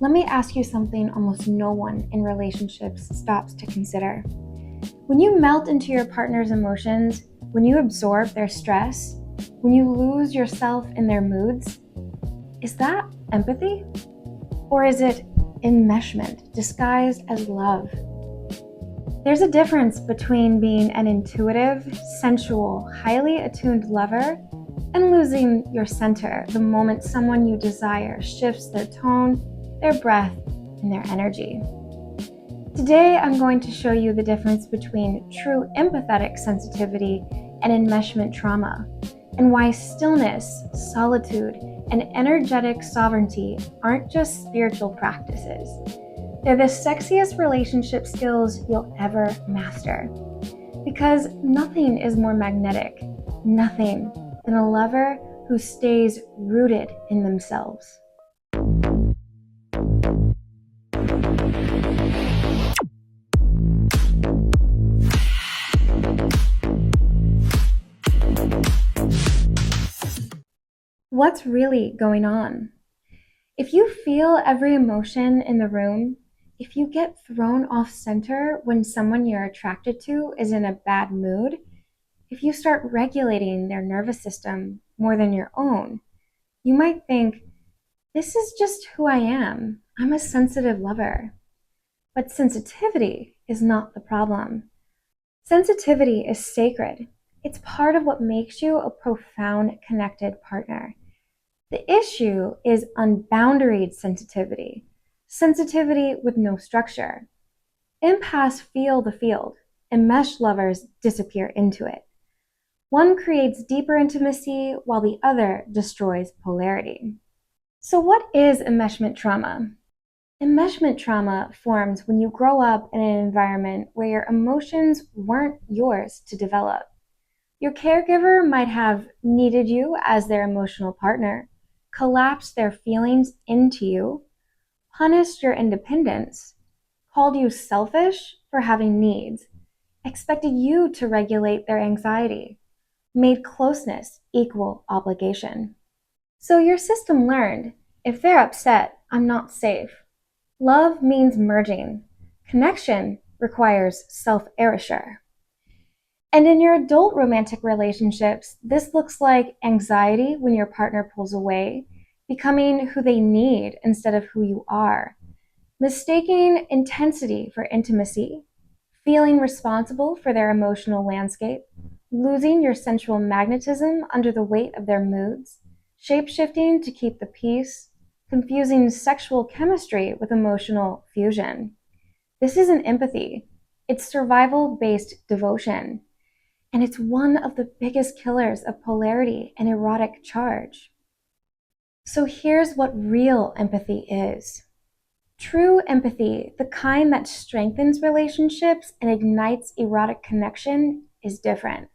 Let me ask you something almost no one in relationships stops to consider. When you melt into your partner's emotions, when you absorb their stress, when you lose yourself in their moods, is that empathy? Or is it enmeshment disguised as love? There's a difference between being an intuitive, sensual, highly attuned lover and losing your center the moment someone you desire shifts their tone, their breath, and their energy. Today, I'm going to show you the difference between true empathetic sensitivity and enmeshment trauma, and why stillness, solitude, and energetic sovereignty aren't just spiritual practices. They're the sexiest relationship skills you'll ever master. Because nothing is more magnetic, nothing, than a lover who stays rooted in themselves. What's really going on? If you feel every emotion in the room, if you get thrown off center when someone you're attracted to is in a bad mood, if you start regulating their nervous system more than your own, you might think, this is just who I am. I'm a sensitive lover. But sensitivity is not the problem. Sensitivity is sacred. It's part of what makes you a profound connected partner. The issue is unboundaried sensitivity, sensitivity with no structure. Empaths feel the field, and mesh lovers disappear into it. One creates deeper intimacy while the other destroys polarity. So what is enmeshment trauma? Enmeshment trauma forms when you grow up in an environment where your emotions weren't yours to develop. Your caregiver might have needed you as their emotional partner, collapsed their feelings into you, punished your independence, called you selfish for having needs, expected you to regulate their anxiety, made closeness equal obligation. So your system learned, if they're upset, I'm not safe. Love means merging. Connection requires self-erasure. And in your adult romantic relationships, this looks like anxiety when your partner pulls away, becoming who they need instead of who you are, mistaking intensity for intimacy, feeling responsible for their emotional landscape, losing your sensual magnetism under the weight of their moods, shape-shifting to keep the peace, confusing sexual chemistry with emotional fusion. This isn't empathy. It's survival-based devotion. And it's one of the biggest killers of polarity and erotic charge. So here's what real empathy is. True empathy, the kind that strengthens relationships and ignites erotic connection, is different.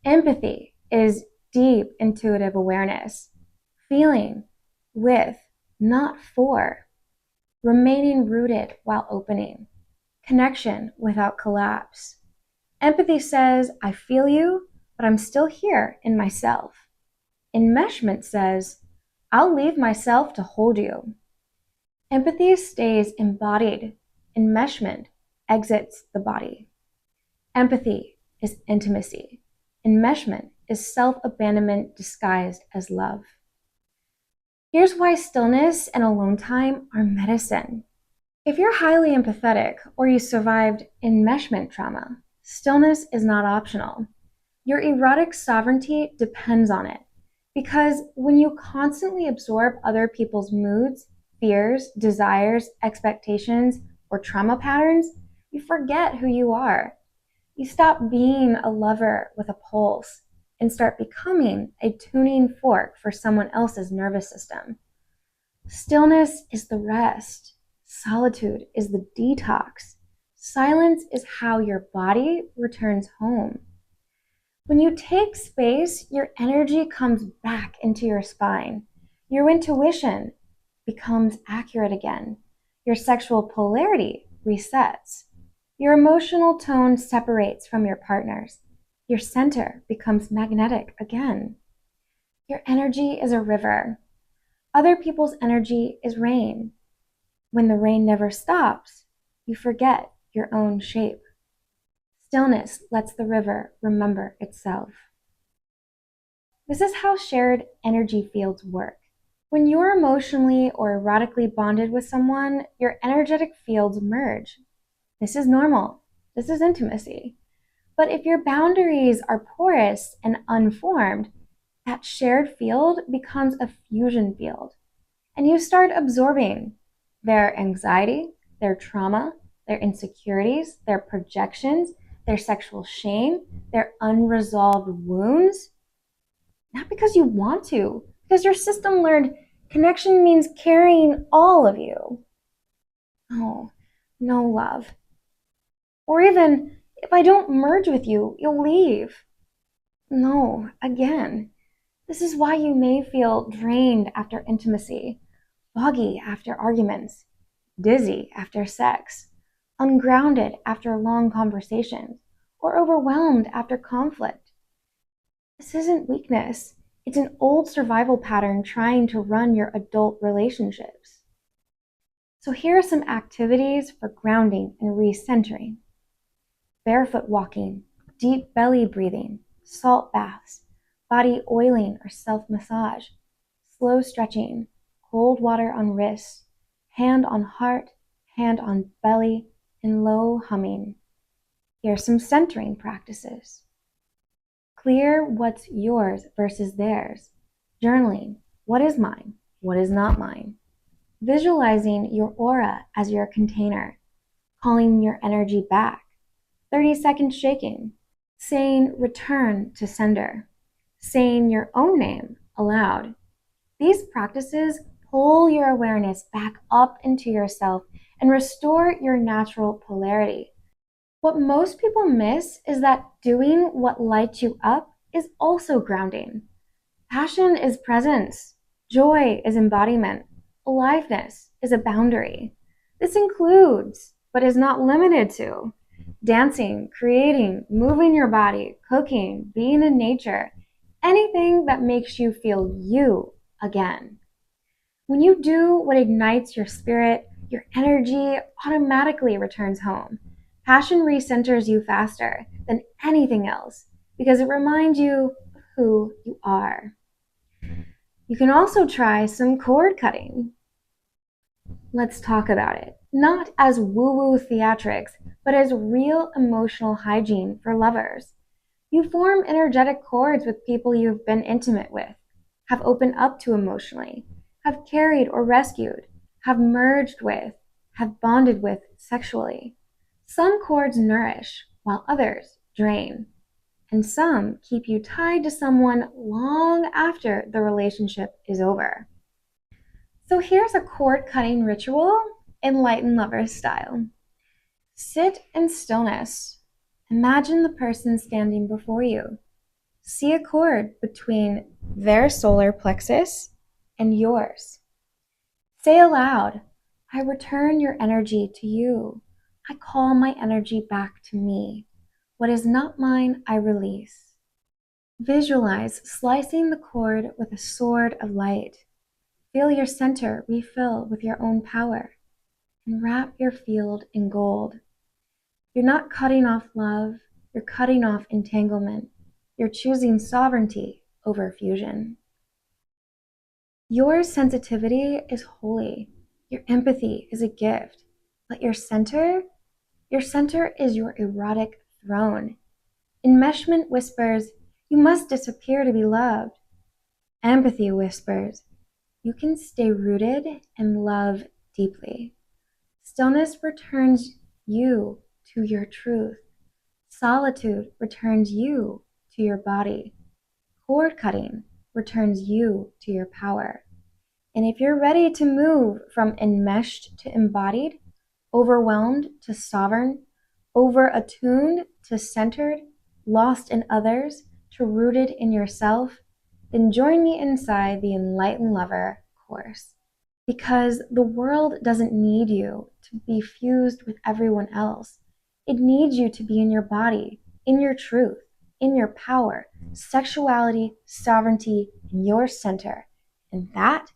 Empathy is deep intuitive awareness, feeling with, not for, remaining rooted while opening, connection without collapse. Empathy says, I feel you, but I'm still here in myself. Enmeshment says, I'll leave myself to hold you. Empathy stays embodied. Enmeshment exits the body. Empathy is intimacy. Enmeshment is self-abandonment disguised as love. Here's why stillness and alone time are medicine. If you're highly empathetic or you survived enmeshment trauma, stillness is not optional. Your erotic sovereignty depends on it, because when you constantly absorb other people's moods, fears, desires, expectations, or trauma patterns, you forget who you are. You stop being a lover with a pulse and start becoming a tuning fork for someone else's nervous system. Stillness is the rest. Solitude is the detox. Silence is how your body returns home. When you take space, your energy comes back into your spine. Your intuition becomes accurate again. Your sexual polarity resets. Your emotional tone separates from your partner's. Your center becomes magnetic again. Your energy is a river. Other people's energy is rain. When the rain never stops, you forget your own shape. Stillness lets the river remember itself. This is how shared energy fields work. When you're emotionally or erotically bonded with someone, your energetic fields merge. This is normal. This is intimacy. But if your boundaries are porous and unformed, that shared field becomes a fusion field. And you start absorbing their anxiety, their trauma, their insecurities, their projections, their sexual shame, their unresolved wounds. Not because you want to, because your system learned connection means carrying all of you. Oh, no love. Or even, if I don't merge with you, you'll leave. No, again. This is why you may feel drained after intimacy, foggy after arguments, dizzy after sex, ungrounded after long conversations, or overwhelmed after conflict. This isn't weakness. It's an old survival pattern trying to run your adult relationships. So here are some activities for grounding and recentering. Barefoot walking, deep belly breathing, salt baths, body oiling or self-massage, slow stretching, cold water on wrists, hand on heart, hand on belly, and low humming. Here are some centering practices. Clear what's yours versus theirs. Journaling. What is mine? What is not mine? Visualizing your aura as your container. Calling your energy back. 30-second shaking. Saying return to sender. Saying your own name aloud. These practices pull your awareness back up into yourself and restore your natural polarity. What most people miss is that doing what lights you up is also grounding. Passion is presence. Joy is embodiment. Aliveness is a boundary. This includes, but is not limited to, dancing, creating, moving your body, cooking, being in nature, anything that makes you feel you again. When you do what ignites your spirit, your energy automatically returns home. Passion recenters you faster than anything else because it reminds you of who you are. You can also try some cord cutting. Let's talk about it. Not as woo-woo theatrics, but as real emotional hygiene for lovers. You form energetic cords with people you've been intimate with, have opened up to emotionally, have carried or rescued, have merged with, have bonded with sexually. Some cords nourish, while others drain. And some keep you tied to someone long after the relationship is over. So here's a cord cutting ritual, Enlightened Lover style. Sit in stillness. Imagine the person standing before you. See a cord between their solar plexus and yours. Say aloud, I return your energy to you. I call my energy back to me. What is not mine, I release. Visualize slicing the cord with a sword of light. Feel your center refill with your own power, and wrap your field in gold. You're not cutting off love, you're cutting off entanglement. You're choosing sovereignty over fusion. Your sensitivity is holy. Your empathy is a gift. But your center is your erotic throne. Enmeshment whispers, you must disappear to be loved. Empathy whispers, you can stay rooted and love deeply. Stillness returns you to your truth. Solitude returns you to your body. Cord cutting returns you to your power. And if you're ready to move from enmeshed to embodied, overwhelmed to sovereign, over attuned to centered, lost in others to rooted in yourself, then join me inside the Enlightened Lover course. Because the world doesn't need you to be fused with everyone else. It needs you to be in your body, in your truth, in your power, sexuality, sovereignty, in your center. And that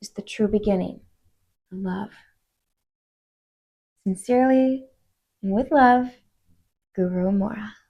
is the true beginning of love. Sincerely and with love, Guru Amorah.